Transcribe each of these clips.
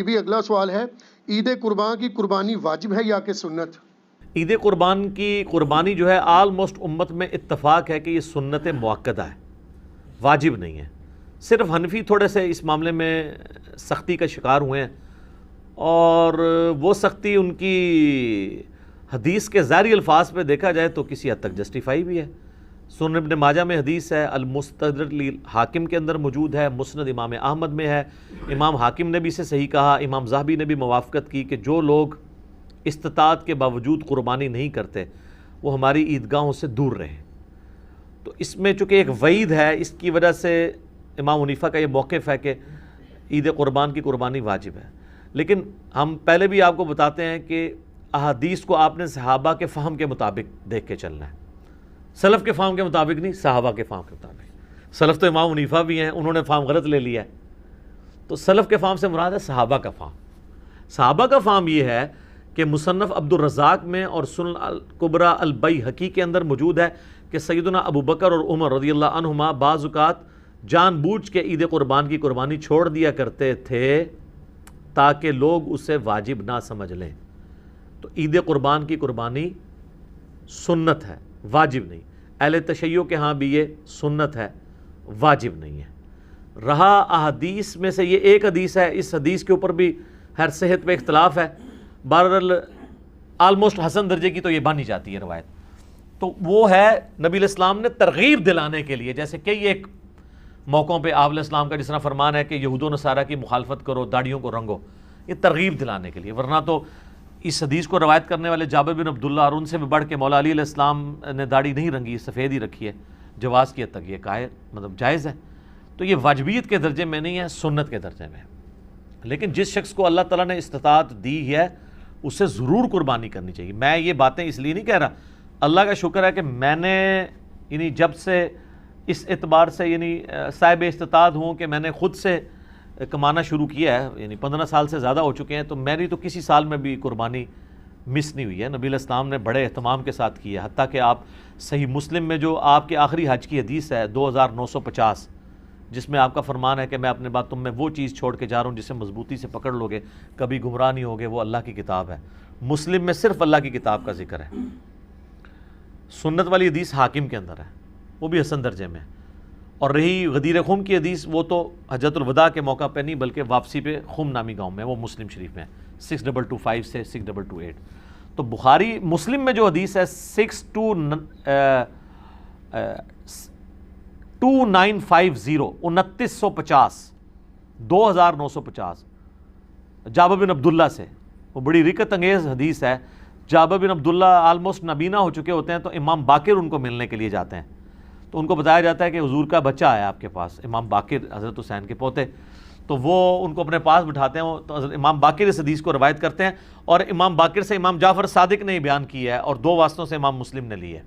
بھی اگلا سوال ہے، عید قربان کی قربانی واجب ہے یا کہ سنت؟ عید قربان کی قربانی جو ہے آلموسٹ امت میں اتفاق ہے کہ یہ سنت مؤکدہ ہے، واجب نہیں ہے۔ صرف حنفی تھوڑے سے اس معاملے میں سختی کا شکار ہوئے ہیں، اور وہ سختی ان کی حدیث کے ظاہری الفاظ پہ دیکھا جائے تو کسی حد تک جسٹیفائی بھی ہے۔ سنن ابن ماجہ میں حدیث ہے، المستدرک حاکم کے اندر موجود ہے، مسند امام احمد میں ہے، امام حاکم نے بھی اسے صحیح کہا، امام ذہبی نے بھی موافقت کی کہ جو لوگ استطاعت کے باوجود قربانی نہیں کرتے وہ ہماری عیدگاہوں سے دور رہیں۔ تو اس میں چونکہ ایک وعید ہے، اس کی وجہ سے امام حنیفہ کا یہ موقف ہے کہ عید قربان کی قربانی واجب ہے۔ لیکن ہم پہلے بھی آپ کو بتاتے ہیں کہ احادیث کو آپ نے صحابہ کے فہم کے مطابق دیکھ کے چلنا ہے، سلف کے فہم کے مطابق نہیں، صحابہ کے فہم کے مطابق۔ سلف تو امام حنیفہ بھی ہیں، انہوں نے فہم غلط لے لیا ہے، تو سلف کے فہم سے مراد ہے صحابہ کا فہم۔ صحابہ کا فہم یہ ہے کہ مصنف عبد الرزاق میں اور سنن الکبریٰ البیہقی کے اندر موجود ہے کہ سیدنا ابو بکر اور عمر رضی اللہ عنہما بعض اوقات جان بوجھ کے عید قربان کی قربانی چھوڑ دیا کرتے تھے تاکہ لوگ اسے واجب نہ سمجھ لیں۔ تو عید قربان کی قربانی سنت ہے، واجب نہیں۔ اہل تشیع کے ہاں بھی یہ سنت ہے، واجب نہیں ہے۔ رہا احادیث میں سے یہ ایک حدیث ہے، اس حدیث کے اوپر بھی ہر صحت پہ اختلاف ہے، بہرحال آلموسٹ حسن درجے کی تو یہ بن ہی جاتی ہے روایت۔ تو وہ ہے نبی علیہ السلام نے ترغیب دلانے کے لیے، جیسے کئی ایک موقعوں پہ آپ علیہ السلام کا جس طرح فرمان ہے کہ یہود و نصارہ کی مخالفت کرو، داڑھیوں کو رنگو، یہ ترغیب دلانے کے لیے۔ ورنہ تو اس حدیث کو روایت کرنے والے جابر بن عبداللہ اور ان سے بھی بڑھ کے مولا علی علیہ السلام نے داڑھی نہیں رنگی، سفید ہی رکھی ہے، جواز کی حد تک یہ جائز ہے۔ تو یہ واجبیت کے درجے میں نہیں ہے، سنت کے درجے میں ہے۔ لیکن جس شخص کو اللہ تعالیٰ نے استطاعت دی ہے اسے ضرور قربانی کرنی چاہیے۔ میں یہ باتیں اس لیے نہیں کہہ رہا، اللہ کا شکر ہے کہ میں نے یعنی جب سے اس اعتبار سے صاحب استطاعت ہوں کہ میں نے خود سے کمانا شروع کیا ہے، یعنی 15 سال سے زیادہ ہو چکے ہیں، تو میری تو کسی سال میں بھی قربانی مس نہیں ہوئی ہے۔ نبی علیہ السلام نے بڑے اہتمام کے ساتھ کی ہے، حتیٰ کہ آپ صحیح مسلم میں جو آپ کے آخری حج کی حدیث ہے 2950، جس میں آپ کا فرمان ہے کہ میں اپنے بعد تم میں وہ چیز چھوڑ کے جا رہا ہوں جسے مضبوطی سے پکڑ لوگے کبھی گمراہ نہیں ہوگے، وہ اللہ کی کتاب ہے۔ مسلم میں صرف اللہ کی کتاب کا ذکر ہے۔ سنت والی حدیث حاکم کے اندر ہے، وہ بھی حسن درجے میں ہے۔ اور رہی غدیر خم کی حدیث، وہ تو حجۃ الوداع کے موقع پہ نہیں بلکہ واپسی پہ خم نامی گاؤں میں، وہ مسلم شریف میں 6225 سے 6228۔ تو بخاری مسلم میں جو حدیث ہے 2950 2950 جابر بن عبداللہ سے، وہ بڑی رکت انگیز حدیث ہے۔ جابر بن عبداللہ آلموسٹ نابینا ہو چکے ہوتے ہیں، تو امام باقر ان کو ملنے کے لیے جاتے ہیں، تو ان کو بتایا جاتا ہے کہ حضور کا بچہ آیا آپ کے پاس، امام باقر حضرت حسین کے پوتے، تو وہ ان کو اپنے پاس بٹھاتے ہیں، تو حضرت امام باقر اس حدیث کو روایت کرتے ہیں، اور امام باقر سے امام جعفر صادق نے بیان کیا ہے، اور 2 واسطوں سے امام مسلم نے لی ہے۔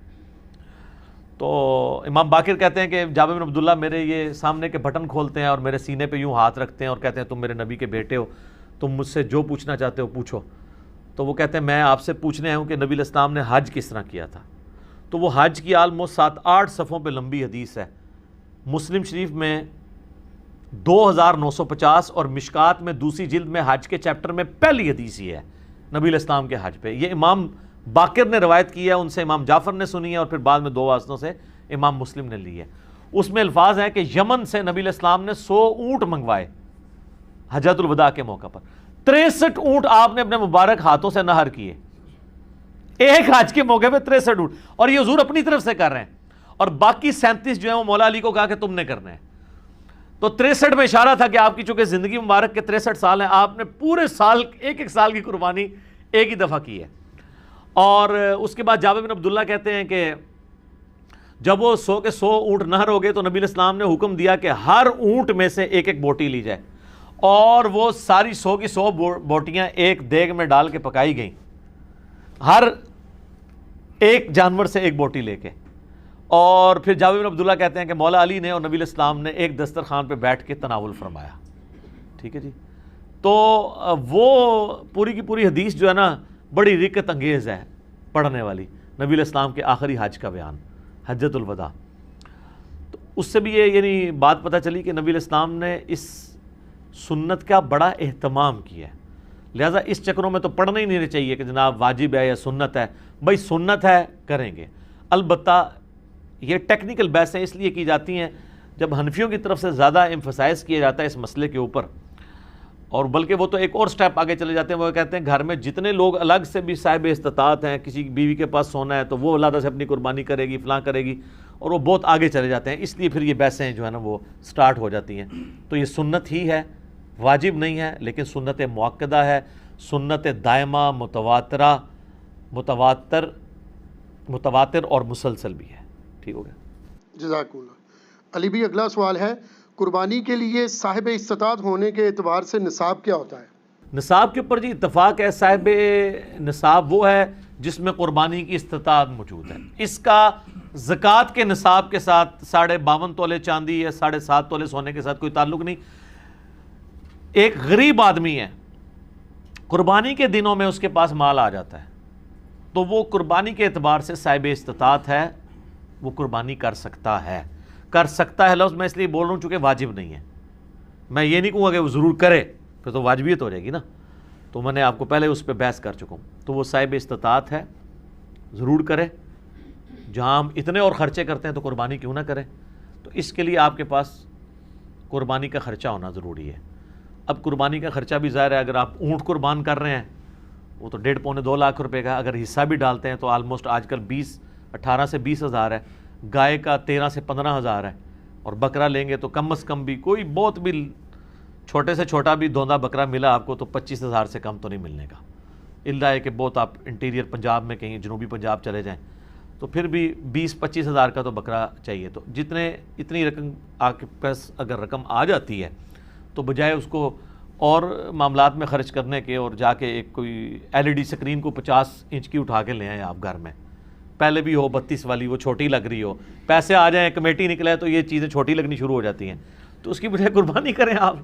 تو امام باقر کہتے ہیں کہ جابر بن عبداللہ میرے یہ سامنے کے بٹن کھولتے ہیں اور میرے سینے پہ یوں ہاتھ رکھتے ہیں اور کہتے ہیں تم میرے نبی کے بیٹے ہو، تم مجھ سے جو پوچھنا چاہتے ہو پوچھو۔ تو وہ کہتے ہیں میں آپ سے پوچھنے آیا ہوں کہ نبی علیہ السلام نے حج کس طرح کیا تھا۔ تو وہ حج کی آلموسٹ 7-8 صفحوں پہ لمبی حدیث ہے، مسلم شریف میں 2950 اور مشکات میں دوسری جلد میں حج کے چیپٹر میں پہلی حدیث یہ ہے نبی علیہ السلام کے حج پہ۔ یہ امام باقر نے روایت کی ہے، ان سے امام جعفر نے سنی ہے، اور پھر بعد میں 2 واسطوں سے امام مسلم نے لی ہے۔ اس میں الفاظ ہیں کہ یمن سے نبی علیہ السلام نے 100 اونٹ منگوائے حجۃ الوداع کے موقع پر، 63 اونٹ آپ نے اپنے مبارک ہاتھوں سے نہر کیے ایک حج کے موقع پہ، 63 اونٹ، اور یہ حضور اپنی طرف سے کر رہے ہیں، اور باقی 37 جو ہیں وہ مولا علی کو کہا کہ تم نے کرنا ہے۔ تو 63 میں اشارہ تھا کہ آپ کی چونکہ زندگی مبارک کے 63 سال ہیں، آپ نے پورے سال ایک سال کی قربانی ایک ہی دفعہ کی ہے۔ اور اس کے بعد جابر بن عبداللہ کہتے ہیں کہ جب وہ 100 کے 100 اونٹ نہر ہو گئے تو نبی علیہ السلام نے حکم دیا کہ ہر اونٹ میں سے ایک ایک بوٹی لی جائے، اور وہ ساری 100 کی 100 بوٹیاں ایک دیگ میں ڈال کے پکائی گئیں، ہر ایک جانور سے ایک بوٹی لے کے۔ اور پھر جابر بن عبداللہ کہتے ہیں کہ مولا علی نے اور نبی علیہ السلام نے ایک دسترخوان پہ بیٹھ کے تناول فرمایا۔ ٹھیک ہے جی، تو وہ پوری کی پوری حدیث جو ہے نا بڑی رکت انگیز ہے پڑھنے والی، نبی علیہ السلام کے آخری حج کا بیان، حجۃ الوداع۔ تو اس سے بھی یہ بات پتہ چلی کہ نبی علیہ السلام نے اس سنت کا بڑا اہتمام کیا ہے، لہٰذا اس چکروں میں تو پڑھنا ہی نہیں چاہیے کہ جناب واجب ہے یا سنت ہے. بھائی سنت ہے کریں گے. البتہ یہ ٹیکنیکل بحثیں اس لیے کی جاتی ہیں جب حنفیوں کی طرف سے زیادہ ایمفسائز کیا جاتا ہے اس مسئلے کے اوپر، اور بلکہ وہ تو ایک اور سٹیپ آگے چلے جاتے ہیں. وہ کہتے ہیں گھر میں جتنے لوگ الگ سے بھی صاحب استطاعت ہیں، کسی بیوی کے پاس سونا ہے تو وہ علیحدہ سے اپنی قربانی کرے گی، فلاں کرے گی، اور وہ بہت آگے چلے جاتے ہیں. اس لیے پھر یہ بحثیں جو ہے نا وہ سٹارٹ ہو جاتی ہیں. تو یہ سنت ہی ہے، واجب نہیں ہے، لیکن سنت مؤکدہ ہے، سنت دائمہ، متواتر اور مسلسل بھی ہے. ٹھیک ہو گیا. جزاک اللہ. علی بھی اگلا سوال ہے، قربانی کے لیے صاحب استطاعت ہونے کے اعتبار سے نصاب کیا ہوتا ہے؟ نصاب کے اوپر جی اتفاق ہے. صاحب نصاب وہ ہے جس میں قربانی کی استطاعت موجود ہے. اس کا زکوٰۃ کے نصاب کے ساتھ 52.5 تولے چاندی یا 7.5 تولے سونے کے ساتھ کوئی تعلق نہیں. ایک غریب آدمی ہے، قربانی کے دنوں میں اس کے پاس مال آ جاتا ہے تو وہ قربانی کے اعتبار سے صاحب استطاعت ہے، وہ قربانی کر سکتا ہے. کر سکتا ہے لفظ میں اس لیے بول رہا ہوں چونکہ واجب نہیں ہے. میں یہ نہیں کہوں گا کہ وہ ضرور کرے، پھر تو واجبیت ہو جائے گی نا. تو میں نے آپ کو پہلے اس پہ بحث کر چکا ہوں. تو وہ صاحب استطاعت ہے، ضرور کرے. جہاں ہم اتنے اور خرچے کرتے ہیں تو قربانی کیوں نہ کریں. تو اس کے لیے آپ کے پاس قربانی کا خرچہ ہونا ضروری ہے. اب قربانی کا خرچہ بھی ظاہر ہے، اگر آپ اونٹ قربان کر رہے ہیں وہ تو 1.5-2 لاکھ روپے کا، اگر حصہ بھی ڈالتے ہیں تو آلموسٹ آج کل 18 سے 20 ہزار ہے. گائے کا 13 سے 15 ہزار ہے، اور بکرا لیں گے تو کم از کم بھی کوئی بہت بھی چھوٹے سے چھوٹا بھی دھوندا بکرا ملا آپ کو تو 25 ہزار سے کم تو نہیں ملنے کا. اللہ ہے کہ بہت آپ انٹیریئر پنجاب میں کہیں جنوبی پنجاب چلے جائیں تو پھر بھی 20-25 ہزار کا تو بکرا چاہیے. تو اتنی رقم آپ کے پاس اگر رقم آ جاتی ہے تو بجائے اس کو اور معاملات میں خرچ کرنے کے اور جا کے ایک کوئی LED سکرین کو 50 انچ کی اٹھا کے لے آئیں آپ گھر میں، پہلے بھی ہو 32 والی، وہ چھوٹی لگ رہی ہو، پیسے آ جائیں، کمیٹی نکلے تو یہ چیزیں چھوٹی لگنی شروع ہو جاتی ہیں. تو اس کی بجائے قربانی کریں. آپ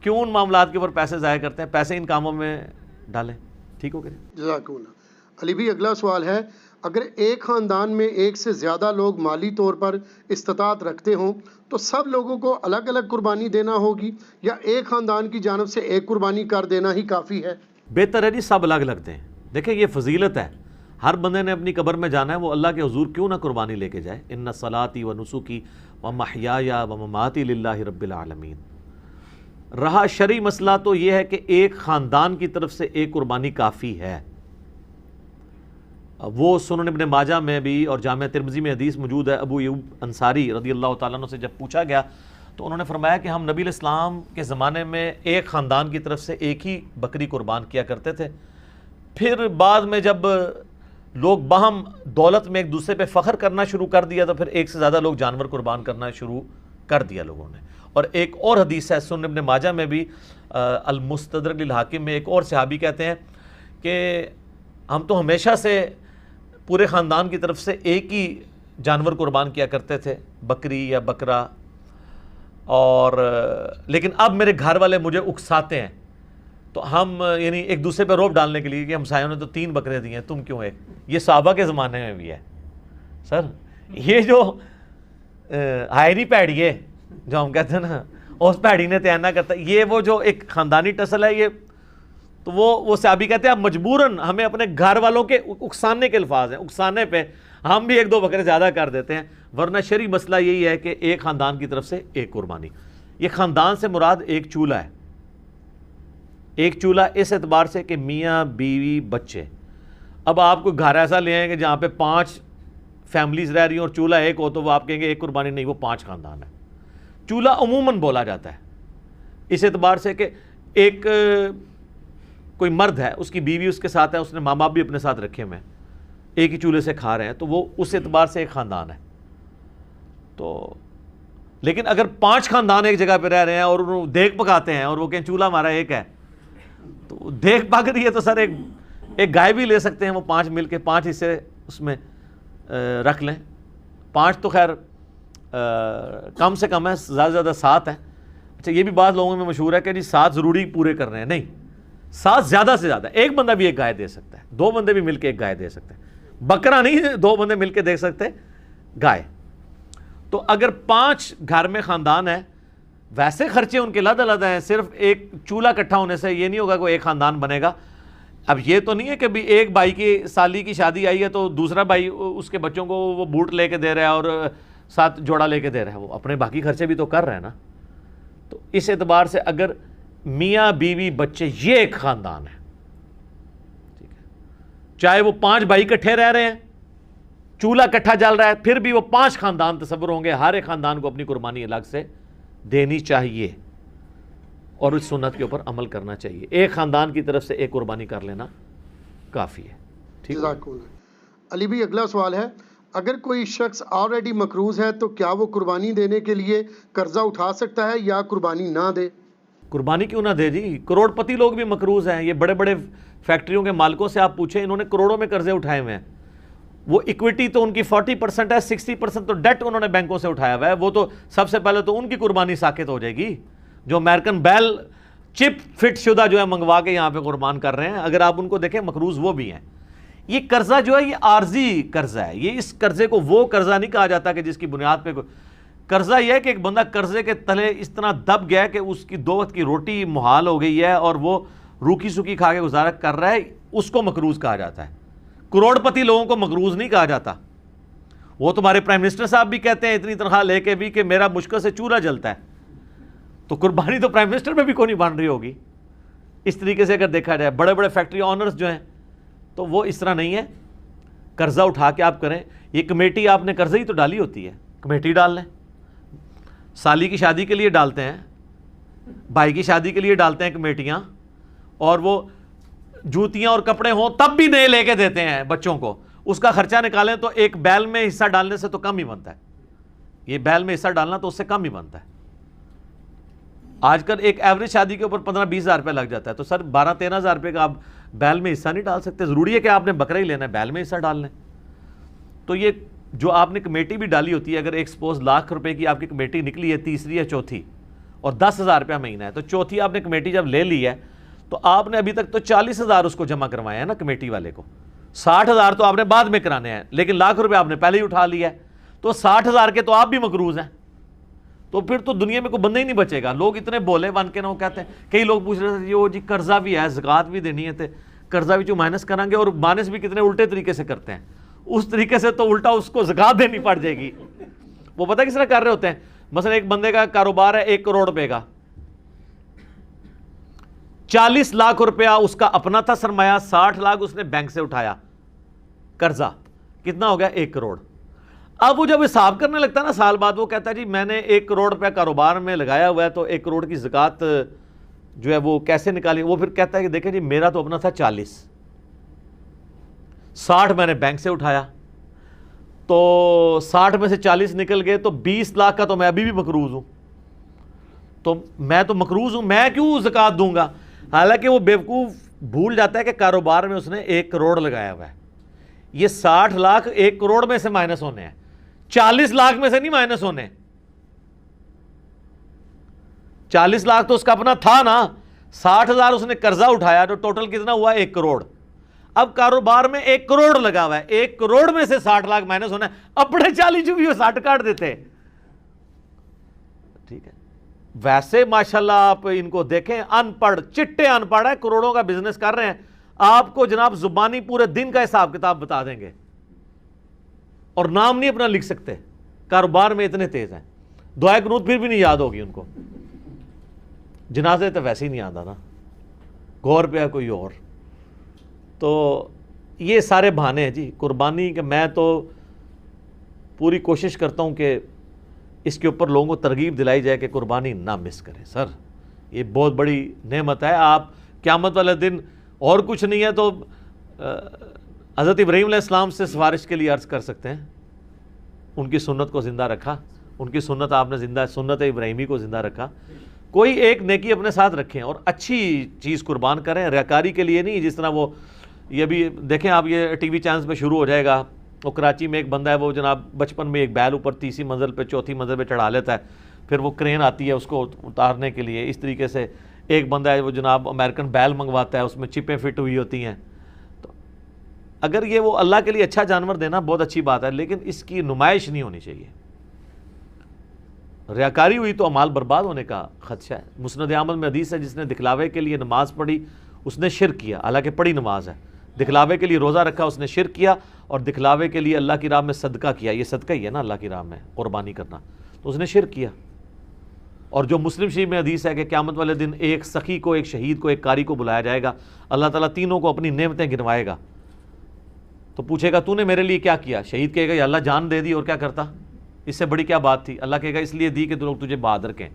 کیوں ان معاملات کے اوپر پیسے ضائع کرتے ہیں؟ پیسے ان کاموں میں ڈالیں. ٹھیک ہو گیا. جزاک اللہ. علی بھی اگلا سوال ہے، اگر ایک خاندان میں ایک سے زیادہ لوگ مالی طور پر استطاعت رکھتے ہوں تو سب لوگوں کو الگ الگ قربانی دینا ہوگی یا ایک خاندان کی جانب سے ایک قربانی کر دینا ہی کافی ہے؟ بہتر ہے جی سب الگ الگ دیں. دیکھیں یہ فضیلت ہے. ہر بندے نے اپنی قبر میں جانا ہے، وہ اللہ کے حضور کیوں نہ قربانی لے کے جائے. ان صلاتی و نسکی و محیای و مماتی للہ رب العالمین. رہا شرعی مسئلہ تو یہ ہے کہ ایک خاندان کی طرف سے ایک قربانی کافی ہے. وہ سنن ابن ماجہ میں بھی اور جامع ترمذی میں حدیث موجود ہے. ابو ایوب انصاری رضی اللہ تعالیٰ عنہ سے جب پوچھا گیا تو انہوں نے فرمایا کہ ہم نبی الاسلام کے زمانے میں ایک خاندان کی طرف سے ایک ہی بکری قربان کیا کرتے تھے. پھر بعد میں جب لوگ باہم دولت میں ایک دوسرے پہ فخر کرنا شروع کر دیا تو پھر ایک سے زیادہ لوگ جانور قربان کرنا شروع کر دیا لوگوں نے. اور ایک اور حدیث ہے سنن ابن ماجہ میں بھی المستدرک للحاکم میں، ایک اور صحابی کہتے ہیں کہ ہم تو ہمیشہ سے پورے خاندان کی طرف سے ایک ہی جانور قربان کیا کرتے تھے، بکری یا بکرا، اور لیکن اب میرے گھر والے مجھے اکساتے ہیں تو ہم یعنی ایک دوسرے پہ روب ڈالنے کے لیے کہ ہمسایوں نے تو 3 بکرے دیے ہیں، تم کیوں ایک. یہ صحابہ کے زمانے میں بھی ہے. سر یہ جو ہائری پیڑی ہے جو ہم کہتے ہیں نا، اس پیڑی نے تینا کرتا، یہ وہ جو ایک خاندانی ٹسل ہے. یہ تو وہ صحابی کہتے ہیں اب مجبوراً ہمیں اپنے گھر والوں کے اکسانے کے الفاظ ہیں، اکسانے پہ ہم بھی 1-2 بکرے زیادہ کر دیتے ہیں، ورنہ شرعی مسئلہ یہی ہے کہ ایک خاندان کی طرف سے ایک قربانی. یہ خاندان سے مراد ایک چولہا ہے. ایک چولہا اس اعتبار سے کہ میاں بیوی بچے. اب آپ کو گھر ایسا لے آئیں کہ جہاں پہ 5 فیملیز رہ رہی ہیں اور چولہا ایک ہو تو وہ آپ کہیں گے ایک قربانی نہیں، وہ 5 خاندان ہے. چولہا عموماً بولا جاتا ہے اس اعتبار سے کہ ایک کوئی مرد ہے، اس کی بیوی اس کے ساتھ ہے، اس نے ماں باپ بھی اپنے ساتھ رکھے ہوئے ہیں، ایک ہی چولہے سے کھا رہے ہیں، تو وہ اس اعتبار سے ایک خاندان ہے. تو لیکن اگر 5 خاندان ایک جگہ پہ رہ رہے ہیں اور وہ دیگ پکاتے ہیں اور وہ کہیں چولہا ہمارا ایک ہے، تو دیگ پک رہی ہے تو سر ایک گائے بھی لے سکتے ہیں وہ 5 مل کے 5 حصے اس میں رکھ لیں. 5 تو خیر کم سے کم ہے، زیادہ سے زیادہ 7 ہیں. اچھا یہ بھی بعض لوگوں میں مشہور ہے کہ جی 7 ضروری پورے کر رہے ہیں، نہیں، 7 زیادہ سے زیادہ. ایک بندہ بھی ایک گائے دے سکتا ہے، 2 بندے بھی مل کے ایک گائے دے سکتے ہیں. بکرا نہیں 2 بندے مل کے دے سکتے گائے. تو اگر 5 گھر میں خاندان ہے ویسے خرچے ان کے علیحدہ علیحدہ ہیں، صرف ایک چولہا اکٹھا ہونے سے یہ نہیں ہوگا کہ ایک خاندان بنے گا. اب یہ تو نہیں ہے کہ بھی ایک بھائی کی سالی کی شادی آئی ہے تو دوسرا بھائی اس کے بچوں کو وہ بوٹ لے کے دے رہا ہے اور ساتھ جوڑا لے کے دے رہا ہے، وہ اپنے باقی خرچے بھی تو کر رہے ہیں نا. تو اس اعتبار سے اگر میاں بیوی بچے یہ ایک خاندان ہے، ٹھیک ہے، چاہے وہ 5 بھائی اکٹھے رہ رہے ہیں، چولہا اکٹھا جل رہا ہے، پھر بھی وہ 5 خاندان تصور ہوں گے. ہر ایک خاندان کو اپنی قربانی الگ سے دینی چاہیے اور اس سنت کے اوپر عمل کرنا چاہیے. ایک خاندان کی طرف سے ایک قربانی کر لینا کافی ہے. ٹھیک ہے. جزاک اللہ. علی بھائی اگلا سوال ہے، اگر کوئی شخص آلریڈی مقروض ہے تو کیا وہ قربانی دینے کے لیے قرضہ اٹھا سکتا ہے یا قربانی نہ دے؟ قربانی کیوں نہ دے جی، کروڑ پتی لوگ بھی مقروض ہیں. یہ بڑے بڑے فیکٹریوں کے مالکوں سے آپ پوچھیں، انہوں نے کروڑوں میں قرضے اٹھائے ہوئے ہیں. وہ ایکویٹی تو ان کی 40% ہے، 60% تو ڈیٹ انہوں نے بینکوں سے اٹھایا ہوا ہے. وہ تو سب سے پہلے تو ان کی قربانی ساقط ہو جائے گی جو امریکن بیل چپ فٹ شدہ جو ہے منگوا کے یہاں پہ قربان کر رہے ہیں. اگر آپ ان کو دیکھیں مقروض وہ بھی ہیں. یہ قرضہ جو ہے یہ عارضی قرضہ ہے. یہ اس قرضے کو وہ قرضہ نہیں کہا جاتا کہ جس کی بنیاد پہ قرضہ یہ ہے کہ ایک بندہ قرضے کے تلے اس طرح دب گیا کہ اس کی 2 وقت کی روٹی محال ہو گئی ہے اور وہ روکی سوکی کھا کے گزارا کر رہا ہے، اس کو مقروض کہا جاتا ہے. کروڑ پتی لوگوں کو مقروض نہیں کہا جاتا. وہ تمہارے پرائم منسٹر صاحب بھی کہتے ہیں اتنی تنخواہ لے کے بھی کہ میرا مشکل سے چولہا جلتا ہے. تو قربانی تو پرائم منسٹر میں بھی کوئی نہیں بن رہی ہوگی. اس طریقے سے اگر دیکھا جائے بڑے بڑے فیکٹری آنرز جو ہیں تو وہ اس طرح نہیں ہے. قرضہ اٹھا کے آپ کریں. یہ کمیٹی آپ نے قرضہ ہی تو ڈالی ہوتی ہے، کمیٹی ڈال لیں. سالی کی شادی کے لیے ڈالتے ہیں، بھائی کی شادی کے لیے ڈالتے ہیں کمیٹیاں، اور وہ جوتیاں اور کپڑے ہوں تب بھی نئے لے کے دیتے ہیں بچوں کو. اس کا خرچہ نکالیں تو ایک بیل میں حصہ ڈالنے سے تو کم ہی بنتا ہے. یہ بیل میں حصہ ڈالنا تو اس سے کم ہی بنتا ہے. آج کل ایک ایوریج شادی کے اوپر 15-20 ہزار روپے لگ جاتا ہے. تو سر 12-13 ہزار روپے کا آپ بیل میں حصہ نہیں ڈال سکتے؟ ضروری ہے کہ آپ نے بکرا ہی لینا ہے، بیل میں حصہ ڈال لیں. تو یہ جو آپ نے کمیٹی بھی ڈالی ہوتی ہے، اگر ایک سپوز لاکھ روپے کی آپ کی کمیٹی نکلی ہے، تیسری یا چوتھی، اور 10,000 روپیہ مہینہ ہے، تو چوتھی آپ نے کمیٹی جب لے لی ہے تو آپ نے ابھی تک تو 40,000 اس کو جمع کروائے ہیں نا کمیٹی والے کو. 60,000 تو آپ نے بعد میں کرانے ہیں، لیکن لاکھ روپے آپ نے پہلے ہی اٹھا لیا ہے. تو 60,000 کے تو آپ بھی مقروض ہیں. تو پھر تو دنیا میں کوئی بندہ ہی نہیں بچے گا. لوگ اتنے بولے بن کے نہ وہ کہتے ہیں. کئی لوگ پوچھ رہے تھے جی قرضہ بھی ہے، زکوٰۃ بھی دینی ہے، قرضہ بھی جو مائنس کریں گے، اور مائنس بھی کتنے الٹے طریقے سے کرتے ہیں. اس طریقے سے تو الٹا اس کو زکوٰۃ دینی پڑ جائے گی. وہ پتہ کس طرح کر رہے ہوتے ہیں؟ مثلا ایک بندے کا کاروبار ہے 1 کروڑ روپے کا، 40 لاکھ روپیہ اس کا اپنا تھا سرمایہ، 60 لاکھ اس نے بینک سے اٹھایا قرضہ. کتنا ہو گیا؟ 1 کروڑ. اب وہ جب حساب کرنے لگتا ہے نا سال بعد، وہ کہتا ہے جی میں نے 1 کروڑ روپیہ کاروبار میں لگایا ہوا ہے، تو 1 کروڑ کی زکوٰۃ جو ہے وہ کیسے نکالی؟ وہ پھر کہتا ہے کہ دیکھیں جی میرا تو اپنا تھا 40، 60 میں نے بینک سے اٹھایا، تو 60 میں سے 40 نکل گئے، تو 20 لاکھ کا تو میں ابھی بھی مقروض ہوں. تو میں تو مقروض ہوں، میں کیوں زکوٰۃ دوں گا؟ حالانکہ وہ بیوقوف بھول جاتا ہے کہ کاروبار میں اس نے 1 کروڑ لگایا ہوا ہے. یہ 60 لاکھ 1 کروڑ میں سے مائنس ہونے ہیں، 40 لاکھ میں سے نہیں مائنس ہونے. 40 لاکھ تو اس کا اپنا تھا نا، 60,000 اس نے قرضہ اٹھایا، تو ٹوٹل کتنا ہوا؟ 1 کروڑ. اب کاروبار میں 1 کروڑ لگا ہوا ہے، 1 کروڑ میں سے 60 لاکھ مائنس ہونا ہے. اپنے 40 جو بھی وہ 60 کاٹ دیتے. ٹھیک ہے. ویسے ماشاءاللہ آپ ان کو دیکھیں، ان پڑھ چٹے ان پڑھ ہے، کروڑوں کا بزنس کر رہے ہیں. آپ کو جناب زبانی پورے دن کا حساب کتاب بتا دیں گے، اور نام نہیں اپنا لکھ سکتے. کاروبار میں اتنے تیز ہیں. دعائے قنوت پھر بھی نہیں یاد ہوگی ان کو. جنازے تو ویسے ہی نہیں آتا نا، غور پہ ہے کوئی اور. تو یہ سارے بہانے ہیں جی قربانی کے. میں تو پوری کوشش کرتا ہوں کہ اس کے اوپر لوگوں کو ترغیب دلائی جائے کہ قربانی نہ مس کریں. سر یہ بہت بڑی نعمت ہے. آپ قیامت والے دن اور کچھ نہیں ہے تو حضرت ابراہیم علیہ السلام سے سفارش کے لیے عرض کر سکتے ہیں. ان کی سنت کو زندہ رکھا، ان کی سنت آپ نے زندہ، سنت ابراہیمی کو زندہ رکھا. کوئی ایک نیکی اپنے ساتھ رکھیں اور اچھی چیز قربان کریں، ریاکاری کے لیے نہیں. جس طرح وہ یہ بھی دیکھیں آپ، یہ ٹی وی چینلز پہ شروع ہو جائے گا. وہ کراچی میں ایک بندہ ہے، وہ جناب بچپن میں ایک بیل اوپر 3ری منزل پہ 4تھی منزل پہ چڑھا لیتا ہے، پھر وہ کرین آتی ہے اس کو اتارنے کے لیے. اس طریقے سے ایک بندہ ہے وہ جناب امریکن بیل منگواتا ہے، اس میں چپیں فٹ ہوئی ہوتی ہیں. تو اگر یہ وہ اللہ کے لیے اچھا جانور دینا بہت اچھی بات ہے، لیکن اس کی نمائش نہیں ہونی چاہیے. ریاکاری ہوئی تو اعمال برباد ہونے کا خدشہ ہے۔ مسند احمد میں حدیث ہے جس نے دکھلاوے کے لیے نماز پڑھی اس نے شرک کیا، حالانکہ پڑھی نماز ہے، دکھلاوے کے لیے روزہ رکھا اس نے شرک کیا، اور دکھلاوے کے لیے اللہ کی راہ میں صدقہ کیا، یہ صدقہ ہی ہے نا اللہ کی راہ میں قربانی کرنا، تو اس نے شرک کیا۔ اور جو مسلم شریف میں حدیث ہے کہ قیامت والے دن ایک سخی کو، ایک شہید کو، ایک قاری کو بلایا جائے گا، اللہ تعالیٰ تینوں کو اپنی نعمتیں گنوائے گا، تو پوچھے گا تو نے میرے لیے کیا کیا؟ شہید کہے گا یا اللہ جان دے دی اور کیا کرتا، اس سے بڑی کیا بات تھی؟ اللہ کہے گا اس لیے دی کہ لوگ تجھے بہادر کہیں،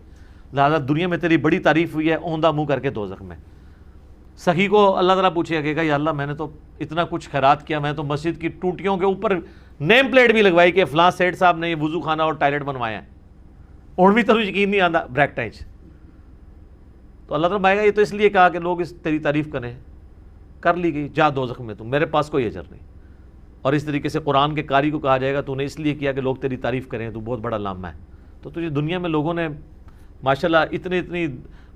لہٰذا دنیا میں تیری بڑی تعریف ہوئی ہے، اوندا منہ کر کے دوزخ میں۔ سخی کو اللہ تعالیٰ پوچھے گا، کہے گا یا اللہ میں نے تو اتنا کچھ خیرات کیا، میں تو مسجد کی ٹوٹیوں کے اوپر نیم پلیٹ بھی لگوائی کہ فلاں سیٹ صاحب نے یہ وضو خانہ اور ٹائلٹ بنوایا ہے، اور بھی تو یقین نہیں آتا بریک ٹائچ، تو اللہ تعالیٰ مائے گا یہ تو اس لیے کہا کہ لوگ اس تیری تعریف کریں، کر لی گئی، جا دوزخ میں تم، میرے پاس کوئی اجر نہیں۔ اور اس طریقے سے قرآن کے قاری کو کہا جائے گا تو نے اس لیے کیا کہ لوگ تیری تعریف کریں، تو بہت بڑا لامہ ہے۔ تو تجھے دنیا میں لوگوں نے ماشاءاللہ اتنی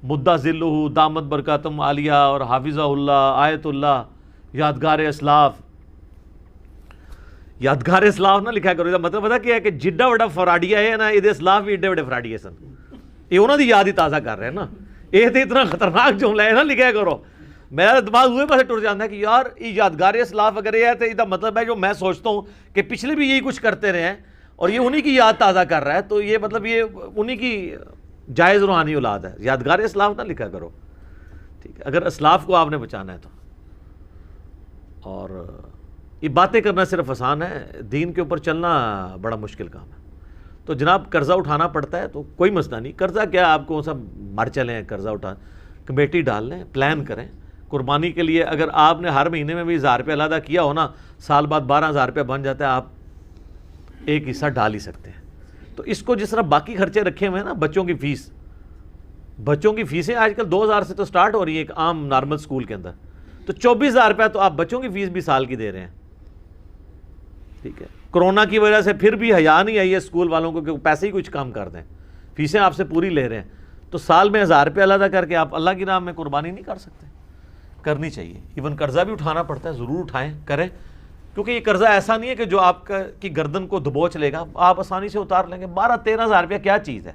مدہ ذلہ دامت برکاتم عالیہ اور حافظہ اللہ، آیت اللہ، یادگار اسلاف، یادگار اسلاف نہ لکھا کرو، مطلب پتا کیا ہے کہ جڈا وڈا فراڈیا ہے نا، یہ اسلاف بھی ایڈے وڈے فراڈیے سن، یہ انہوں نے یاد ہی تازہ کر رہے ہیں نا، یہ تو اتنا خطرناک جملہ ہے نا لکھا کرو۔ میرا دماغ ہوئے پاسے ٹوٹ جاتا ہے کہ یار یہ یادگار اسلاف اگر یہ ہے تو یہ مطلب ہے جو میں سوچتا ہوں کہ پچھلے بھی یہی کچھ کرتے رہے ہیں اور یہ انہی کی یاد تازہ کر رہا ہے، تو یہ مطلب یہ انہی کی جائز روحانی اولاد ہے۔ یادگار اسلاف نہ لکھا کرو، ٹھیک ہے، اگر اسلاف کو آپ نے بچانا ہے تو۔ اور یہ باتیں کرنا صرف آسان ہے، دین کے اوپر چلنا بڑا مشکل کام ہے۔ تو جناب قرضہ اٹھانا پڑتا ہے تو کوئی مسئلہ نہیں، قرضہ کیا آپ کو سب مر چلیں، قرضہ اٹھا کمیٹی ڈال لیں، پلان کریں قربانی کے لیے۔ اگر آپ نے ہر مہینے میں بھی 1000 روپے علیحدہ کیا ہو نا، سال بعد 12,000 روپے بن جاتا ہے، آپ ایک حصہ ڈال ہی سکتے ہیں۔ تو اس کو جس طرح باقی خرچے رکھے ہوئے ہیں نا، بچوں کی فیس، بچوں کی فیسیں آج کل 2000 سے تو سٹارٹ ہو رہی ہے ایک عام نارمل سکول کے اندر، تو 24,000 روپے تو آپ بچوں کی فیس بھی سال کی دے رہے ہیں، ٹھیک ہے۔ کرونا کی وجہ سے پھر بھی حیا نہیں آئی ہے اسکول والوں کو کہ پیسے ہی کچھ کم کر دیں، فیسیں آپ سے پوری لے رہے ہیں، تو سال میں 1000 روپے علیحدہ کر کے آپ اللہ کی راہ میں قربانی نہیں کر سکتے؟ کرنی چاہیے۔ ایون قرضہ بھی اٹھانا پڑتا ہے، ضرور اٹھائیں، کریں، کیونکہ یہ قرضہ ایسا نہیں ہے کہ جو آپ کی گردن کو دبوچ لے گا، آپ آسانی سے اتار لیں گے۔ 12-13,000 روپیہ کیا چیز ہے؟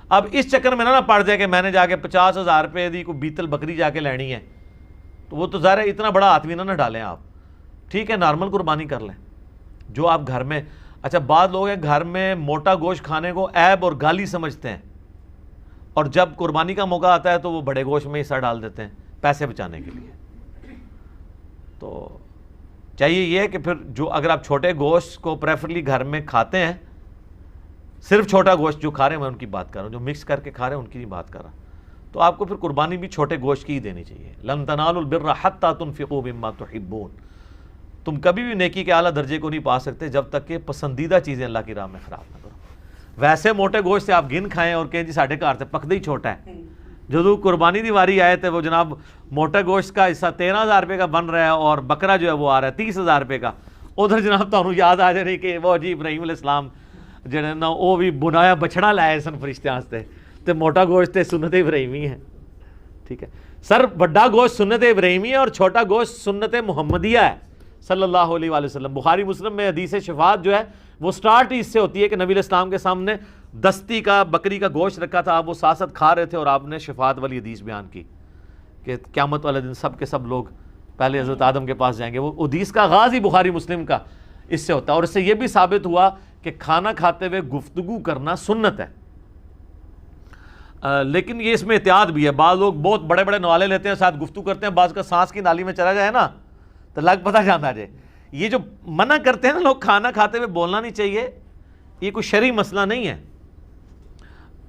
اب اس چکر میں نہ پڑ جائے کہ میں نے جا کے 50,000 روپے دی کوئی بیتل بکری جا کے لینی ہے، تو وہ تو ظاہر ہے اتنا بڑا ہاتھ بھی نہ ڈالیں آپ، ٹھیک ہے، نارمل قربانی کر لیں جو آپ گھر میں۔ اچھا بعض لوگ ہیں گھر میں موٹا گوشت کھانے کو عیب اور گالی سمجھتے ہیں، اور جب قربانی کا موقع آتا ہے تو وہ بڑے گوشت میں حصہ ڈال دیتے ہیں پیسے بچانے کے لیے۔ تو چاہیے یہ ہے کہ پھر جو اگر آپ چھوٹے گوشت کو پریفرلی گھر میں کھاتے ہیں، صرف چھوٹا گوشت جو کھا رہے ہیں، میں ان کی بات کر رہا ہوں، جو مکس کر کے کھا رہے ہیں ان کی نہیں بات کر رہا، تو آپ کو پھر قربانی بھی چھوٹے گوشت کی ہی دینی چاہیے۔ لن تنالوا البر حتی تنفقوا مما تحبون، تم کبھی بھی نیکی کے اعلیٰ درجے کو نہیں پا سکتے جب تک کہ پسندیدہ چیزیں اللہ کی راہ میں خراب نہ کرو۔ ویسے موٹے گوشت سے آپ گن کھائیں اور کہیں جی ساڑھے گھر سے پکدہ ہی چھوٹا ہے، جو قربانی دی واری آئے تھے وہ جناب موٹا گوشت کا حصہ 13,000 روپے کا بن رہا ہے اور بکرا جو ہے وہ آ رہا ہے 30,000 روپے کا، ادھر جناب تمہیں یاد آ جائے کہ وہ جی ابراہیم علیہ السلام جڑے نا وہ بھی بنایا بچڑا لائے سن فرشتیاں واسطے، تے موٹا گوشت تے سنت ابراہیمی ہے، ٹھیک ہے۔ سر بڑا گوشت سنت ابراہیمی ہے اور چھوٹا گوشت سنت محمدیہ ہے صلی اللہ علیہ وآلہ وسلم۔ بخاری مسلم میں حدیث شفاعت جو ہے وہ سٹارٹ ہی اس سے ہوتی ہے کہ نبی علیہ السلام کے سامنے دستی کا بکری کا گوشت رکھا تھا، آپ وہ ساتھ ساتھ کھا رہے تھے اور آپ نے شفاعت والی حدیث بیان کی کہ قیامت والے دن سب کے سب لوگ پہلے حضرت آدم کے پاس جائیں گے۔ وہ حدیث کا آغاز ہی بخاری مسلم کا اس سے ہوتا ہے، اور اس سے یہ بھی ثابت ہوا کہ کھانا کھاتے ہوئے گفتگو کرنا سنت ہے، لیکن یہ اس میں احتیاط بھی ہے۔ بعض لوگ بہت بڑے بڑے نوالے لیتے ہیں، ساتھ گفتگو کرتے ہیں، بعض کا سانس کی نالی میں چلا جائے نا تو لگ پتہ جانا جائے۔ یہ جو منع کرتے ہیں نا لوگ کھانا کھاتے ہوئے بولنا نہیں چاہیے، یہ کوئی شرعی مسئلہ نہیں ہے،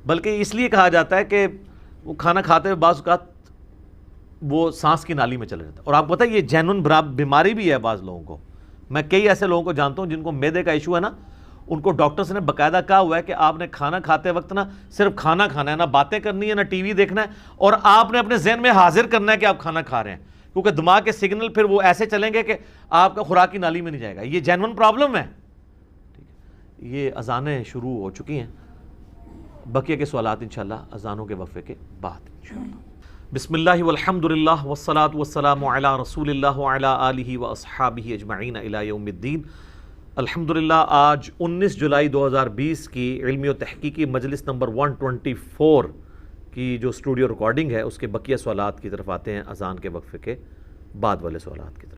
بلکہ اس لیے کہا جاتا ہے کہ وہ کھانا کھاتے ہوئے بعض اوقات وہ سانس کی نالی میں چلا جاتا ہے۔ اور آپ کو پتہ ہے یہ جینون بیماری بھی ہے بعض لوگوں کو، میں کئی ایسے لوگوں کو جانتا ہوں جن کو معدے کا ایشو ہے نا، ان کو ڈاکٹرز نے باقاعدہ کہا ہوا ہے کہ آپ نے کھانا کھاتے وقت نا صرف کھانا کھانا ہے، نہ باتیں کرنی ہے، نہ ٹی وی دیکھنا ہے، اور آپ نے اپنے ذہن میں حاضر کرنا ہے کہ آپ کھانا کھا رہے ہیں، کیونکہ دماغ کے سگنل پھر وہ ایسے چلیں گے کہ آپ کا خوراک کی نالی میں نہیں جائے گا۔ یہ جینون پرابلم ہے، ٹھیک ہے۔ یہ اذانیں شروع ہو چکی ہیں، بقیہ کے سوالات انشاءاللہ اذانوں کے وقفے کے بعد انشاءاللہ۔ بسم اللہ والحمد للہ والصلاة والسلام علی رسول اللہ وعلی آلہ واصحابہ اجمعین الی یوم الدین، الحمدللہ آج 19 جولائی 2020 کی علمی و تحقیقی مجلس نمبر 124 کی جو اسٹوڈیو ریکارڈنگ ہے اس کے بقیہ سوالات کی طرف آتے ہیں اذان کے وقفے کے بعد والے سوالات کی طرف.